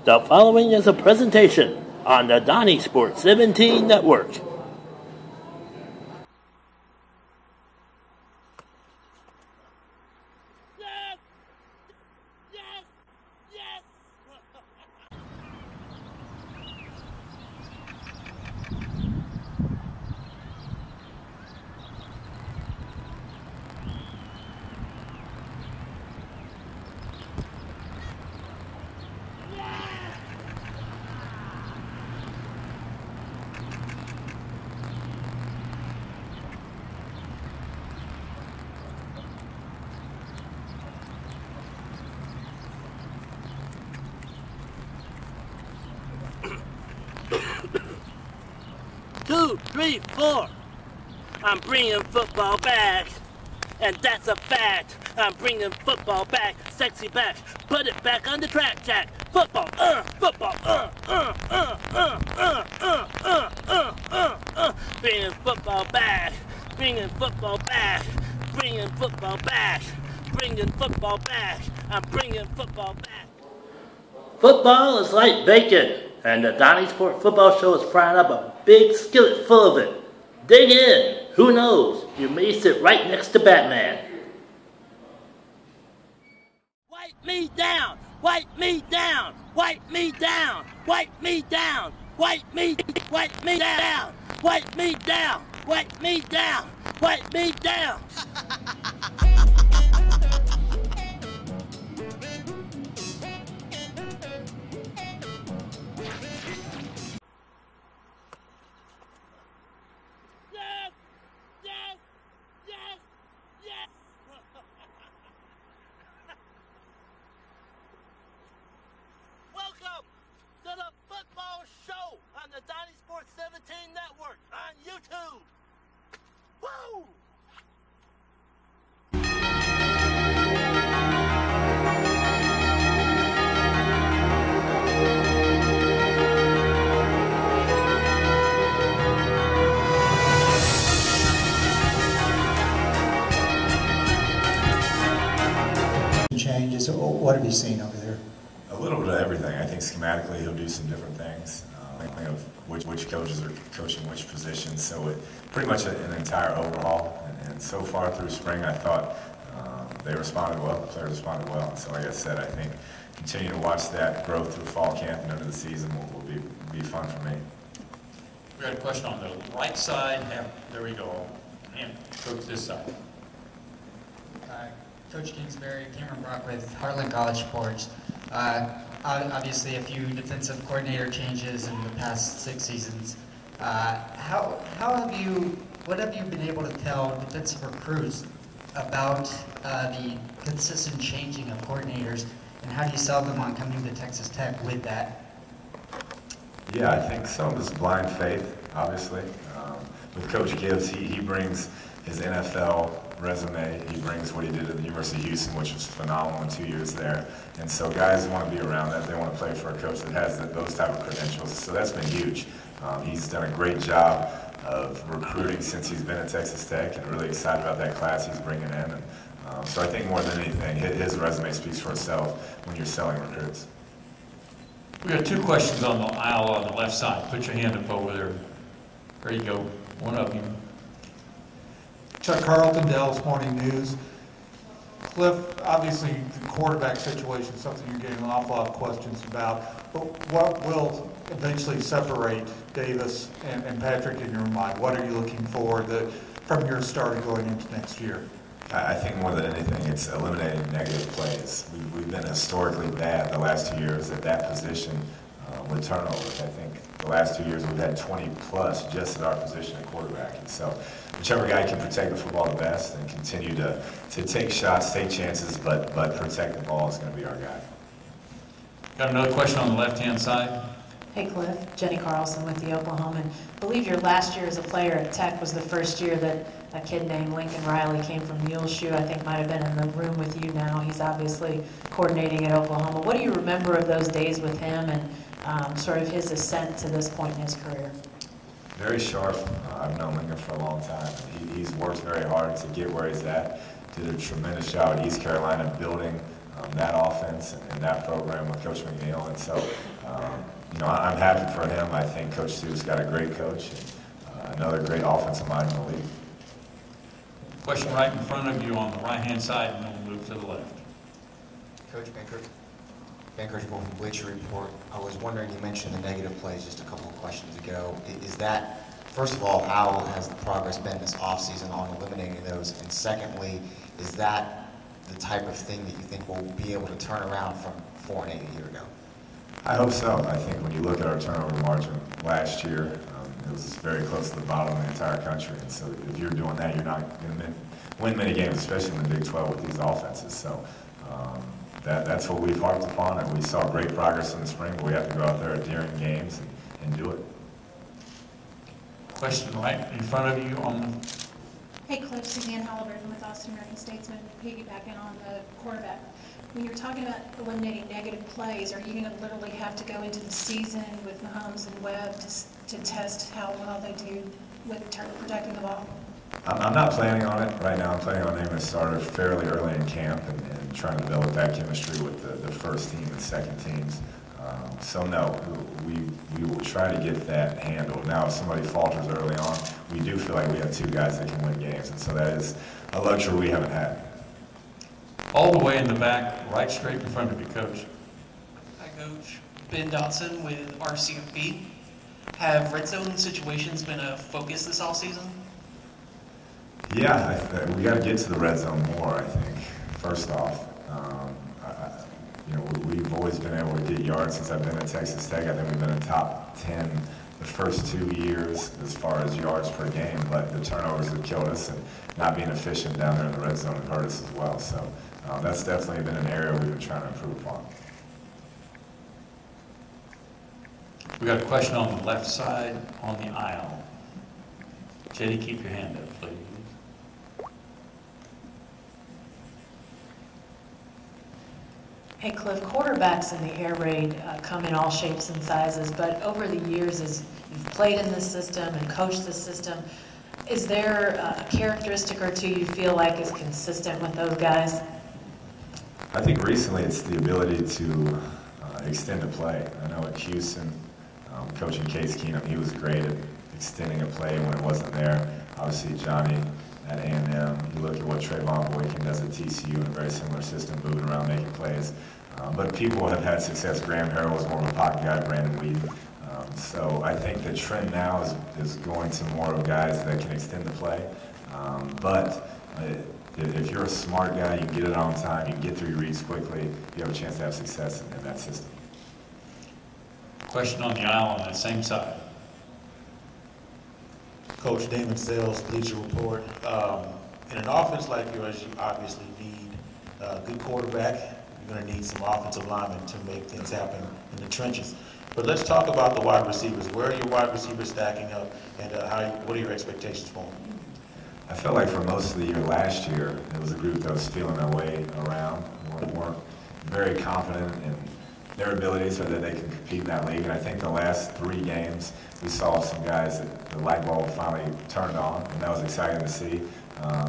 The following is a presentation on the DonnieSport 17 Network. Two, three, four. I'm bringing football back, and that's a fact. I'm bringing football back, sexy back. Put it back on the track, Jack. Football, football, Bringing football back, bringing football back, bringing football back, bringing football back. I'm bringing football back. Football is like bacon. And the DonnieSport Football Show is frying up a big skillet full of it. Dig in. Who knows? You may sit right next to Batman. Wipe me down. Wipe me down. Wipe me down. Wipe me down. Wipe me down. Wipe me down. Wipe me down. Wipe me down. Welcome to the football show on the DonnieSport 17 Network on YouTube. Woo! Changes. What have you seen over there? A little bit of everything. I think schematically he'll do some different things. Thinking of which coaches are coaching which positions. So pretty much an entire overhaul. And so far through spring, I thought they responded well. The players responded well. So like I said, I think continuing to watch that grow through fall camp and into the season will be fun for me. We got a question on the right side. There we go. And coach this side. Coach Kingsbury, Cameron Brock with Heartland College Sports. Obviously, a few defensive coordinator changes in the past 6 seasons. What have you been able to tell defensive recruits about the consistent changing of coordinators, and how do you sell them on coming to Texas Tech with that? Yeah, I think some of it's blind faith, obviously. With Coach Gibbs, he brings his NFL resume. He brings what he did at the University of Houston, which was phenomenal in 2 years there. And so guys want to be around that. They want to play for a coach that has those type of credentials. So that's been huge. He's done a great job of recruiting since he's been at Texas Tech, and really excited about that class he's bringing in. And, so I think more than anything, his resume speaks for itself when you're selling recruits. We got two questions on the aisle on the left side. Put your hand up over there. There you go. One of you. Chuck Carlton, Dallas Morning News. Kliff, obviously the quarterback situation is something you're getting an awful lot of questions about, but what will eventually separate Davis and Patrick in your mind? What are you looking for from your start going into next year? I think more than anything, it's eliminating negative plays. We've been historically bad the last 2 years at that position with turnovers. I think the last 2 years we've had 20 plus just at our position at quarterback. And so whichever guy can protect the football the best and continue to take shots, take chances, but protect the ball is going to be our guy. Got another question on the left-hand side. Hey Kliff, Jenny Carlson with the Oklahoman. I believe your last year as a player at Tech was the first year that a kid named Lincoln Riley came from Muleshoe. I think might have been in the room with you now. He's obviously coordinating at Oklahoma. What do you remember of those days with him and sort of his ascent to this point in his career? Very sharp. I've known Lincoln for a long time. He's worked very hard to get where he's at. Did a tremendous job at East Carolina building that offense and that program with Coach McNeil. And so, you know, I'm happy for him. I think Coach Stu's got a great coach and another great offensive mind in the league. Question right in front of you on the right-hand side, and then we'll move to the left. Coach Bankers from Bleacher Report. I was wondering, you mentioned the negative plays just a couple of questions ago. Is that, first of all, how has the progress been this offseason on eliminating those? And secondly, is that the type of thing that you think will be able to turn around from 4-8 a year ago? I hope so. I think when you look at our turnover margin last year, it was very close to the bottom of the entire country. And so if you're doing that, you're not going to win many games, especially in the Big 12 with these offenses. So that's what we've harped upon, and we saw great progress in the spring, but we have to go out there during games and do it. Question right in front of you on the... Hey, Kliff, Suzanne Halliburton with Austin American-Statesman, piggybacking on the quarterback. When you're talking about eliminating negative plays, are you going to literally have to go into the season with Mahomes and Webb to test how well they do with protecting the ball? I'm not planning on it right now. I'm planning on naming a starter fairly early in camp and trying to develop that chemistry with the first team and second teams. So no, we will try to get that handled. Now, if somebody falters early on, we do feel like we have two guys that can win games, and so that is a luxury we haven't had. All the way in the back, right straight in front of you, Coach. Hi, Coach. Ben Dotson with RCFB. Have red zone situations been a focus this offseason? Yeah, we got to get to the red zone more, I think, first off. You know, we've always been able to get yards since I've been at Texas Tech. I think we've been in top 10 the first 2 years as far as yards per game, but the turnovers have killed us, and not being efficient down there in the red zone have hurt us as well. So that's definitely been an area we've been trying to improve upon. We got a question on the left side on the aisle. JD, keep your hand up, please. Hey, Kliff, quarterbacks in the air raid come in all shapes and sizes, but over the years, as you've played in this system and coached this system, is there a characteristic or two you feel like is consistent with those guys? I think recently it's the ability to extend a play. I know at Houston, coaching Case Keenum, he was great at extending a play when it wasn't there. Obviously, Johnny at A&M, you look at what Trayvon Boykin does at TCU in a very similar system, moving around, making plays. But people have had success. Graham Harrell was more of a pocket guy, Brandon Weed. So I think the trend now is going to more of guys that can extend the play. But if you're a smart guy, you can get it on time, you can get through your reads quickly, you have a chance to have success in that system. Question on the aisle on that same side. Coach Damon Sales, Bleacher Report. In an offense like yours, you obviously need a good quarterback. You're going to need some offensive linemen to make things happen in the trenches. But let's talk about the wide receivers. Where are your wide receivers stacking up, and what are your expectations for them? I felt like for most of the year last year, it was a group that was feeling their way around, weren't very confident in their abilities or that they can compete in that league. And I think the last 3 games, we saw some guys that the light bulb finally turned on, and that was exciting to see.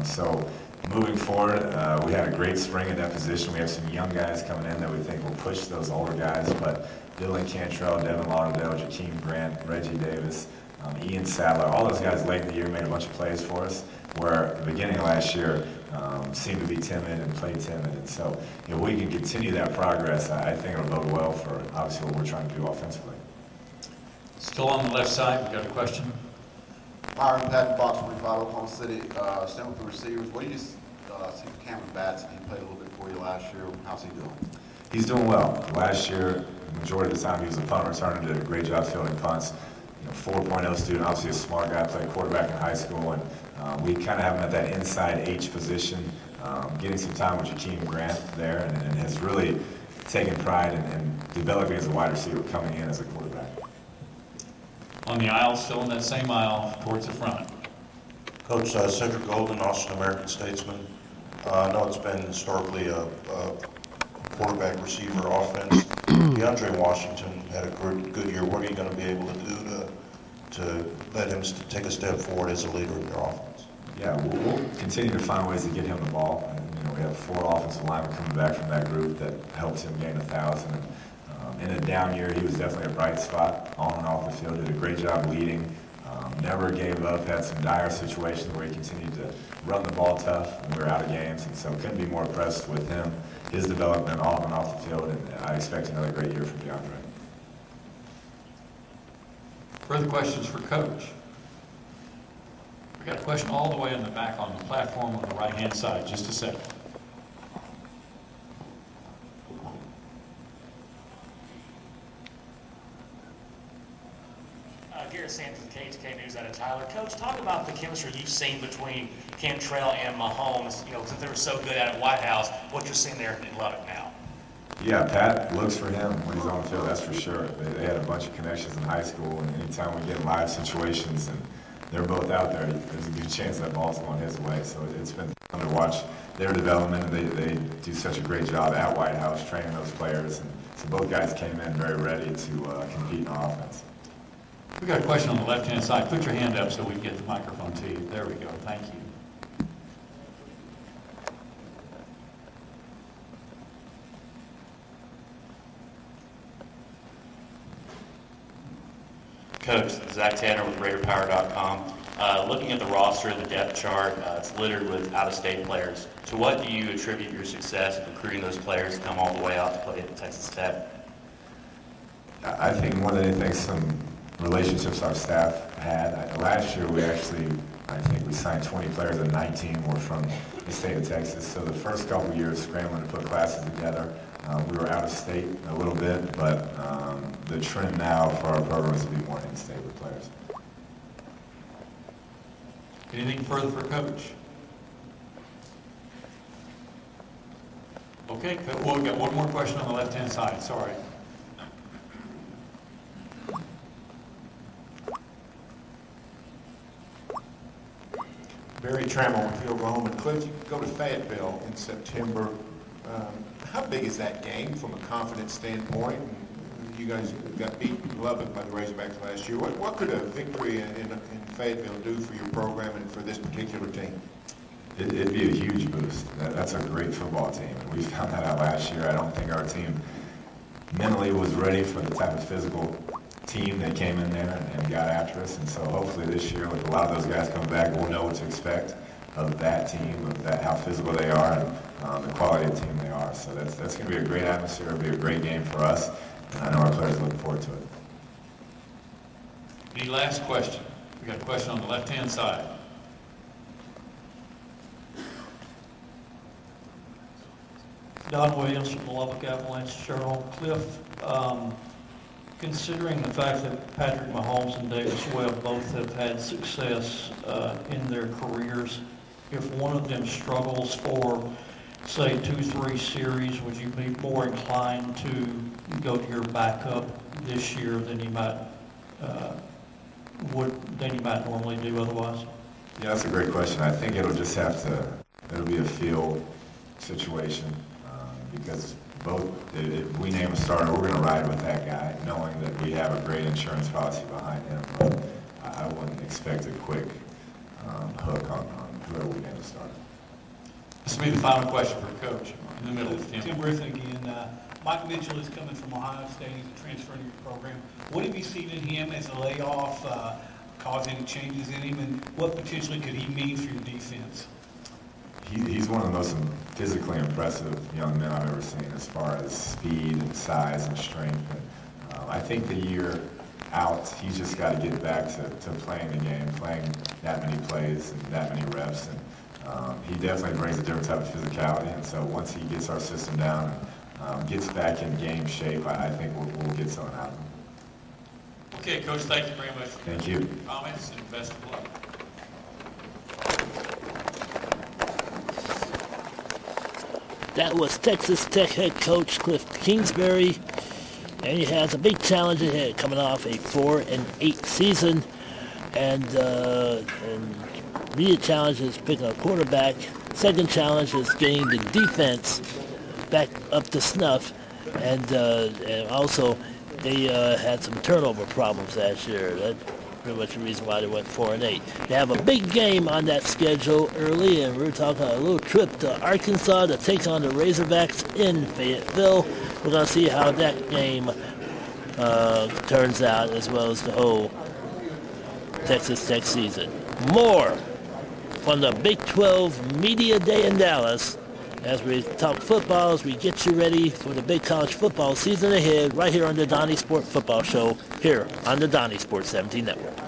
So moving forward, we had a great spring at that position. We have some young guys coming in that we think will push those older guys, but Dylan Cantrell, Devin Lauderdale, Jakeem Grant, Reggie Davis, Ian Sadler, all those guys late in the year made a bunch of plays for us, where at the beginning of last year seemed to be timid and play timid. And so if we can continue that progress, I think it'll bode well for obviously what we're trying to do offensively. Still on the left side, we got a question. Myron Patton, Box 45, Oklahoma City. Staying with the receivers, what do you see for Cameron Batts? He played a little bit for you last year. How's he doing? He's doing well. Last year, the majority of the time, he was a punt returner, did a great job fielding punts. 4.0 student, obviously a smart guy, played quarterback in high school, and we kind of have him at that inside H position, getting some time with Jakeem Grant there, and has really taken pride in developing as a wide receiver, coming in as a quarterback. On the aisle, still in that same aisle, towards the front. Coach, Cedric Golden, Austin American Statesman. I know it's been historically a quarterback receiver offense. DeAndre Washington had a good year. What are you going to be able to do to let him take a step forward as a leader of your offense? Yeah, we'll continue to find ways to get him the ball. we have 4 offensive linemen coming back from that group that helped him gain 1,000. In a down year, he was definitely a bright spot on and off the field. Did a great job leading. Never gave up. Had some dire situations where he continued to run the ball tough when we were out of games, and so couldn't be more impressed with him, his development on and off the field, and I expect another great year from DeAndre. Further questions for Coach? We got a question all the way in the back on the platform on the right-hand side. Just a second. Garrett Sanders from KTK News out of Tyler. Coach, talk about the chemistry you've seen between Cantrell and Mahomes, since they were so good at White House, what you're seeing there in Lubbock now. Yeah, Pat looks for him when he's on the field, that's for sure. They had a bunch of connections in high school, and anytime we get in live situations and they're both out there, there's a good chance that ball's going his way. So it's been fun to watch their development. They do such a great job at White House training those players. And so both guys came in very ready to compete in offense. We got a question on the left-hand side. Put your hand up so we can get the microphone to you. There we go. Thank you. Coach, Zach Tanner with RaiderPower.com. Looking at the roster, the depth chart, it's littered with out-of-state players. To what do you attribute your success in recruiting those players to come all the way out to play at Texas Tech? I think more than anything, some relationships our staff had. Last year, I think we signed 20 players and 19 were from the state of Texas. So the first couple of years, scrambling to put classes together, we were out of state a little bit, but the trend now for our program is to be more in-state with players. Anything further for Coach? Okay, well, we've got one more question on the left-hand side. Sorry. Barry Trammell with Oklahoma. Kliff, you go to Fayetteville in September. How big is that game from a confidence standpoint? You guys got beat in Lubbock by the Razorbacks last year. What could a victory in Fayetteville do for your program and for this particular team? It'd be a huge boost. That's a great football team. We found that out last year. I don't think our team mentally was ready for the type of physical team that came in there and got after us. And so hopefully this year, with a lot of those guys coming back, we'll know what to expect of that team, of how physical they are, and the quality of team they are. So that's going to be a great atmosphere. It'll be a great game for us, and I know our players are looking forward to it. Any last question? We got a question on the left-hand side. Don Williams from the Lubbock Avalanche Journal. Kliff, considering the fact that Patrick Mahomes and Davis Webb both have had success in their careers, if one of them struggles for, say, 2-3 series, would you be more inclined to go to your backup this year than you might normally do otherwise? Yeah, that's a great question. I think it'll be a field situation because if we name a starter, we're going to ride with that guy, knowing that we have a great insurance policy behind him. But I wouldn't expect a quick hook on whoever we name a starter. This will be the final question for Coach in the middle of the Tim Griffin again. Mike Mitchell is coming from Ohio State. He's a transfer to your program. What have you seen in him as a layoff cause any changes in him, and what potentially could he mean for your defense? He's one of the most physically impressive young men I've ever seen as far as speed and size and strength. And, I think the year out, he's just got to get back to playing the game, playing that many plays and that many reps. And he definitely brings a different type of physicality. And so once he gets our system down and gets back in game shape, I think we'll get something out of him. Okay, Coach, thank you very much for Thank you. comments and best of luck. That was Texas Tech head coach Kliff Kingsbury, and he has a big challenge ahead, coming off a 4-8 season, and immediate challenge is picking a quarterback. Second challenge is getting the defense back up to snuff, and also they had some turnover problems last year. pretty much the reason why they went 4-8. They have a big game on that schedule early, and we're talking a little trip to Arkansas to take on the Razorbacks in Fayetteville. We're going to see how that game turns out, as well as the whole Texas Tech season. More from the Big 12 Media Day in Dallas as we talk football, as we get you ready for the big college football season ahead, right here on the DonnieSport Football Show, here on the DonnieSport 17 Network.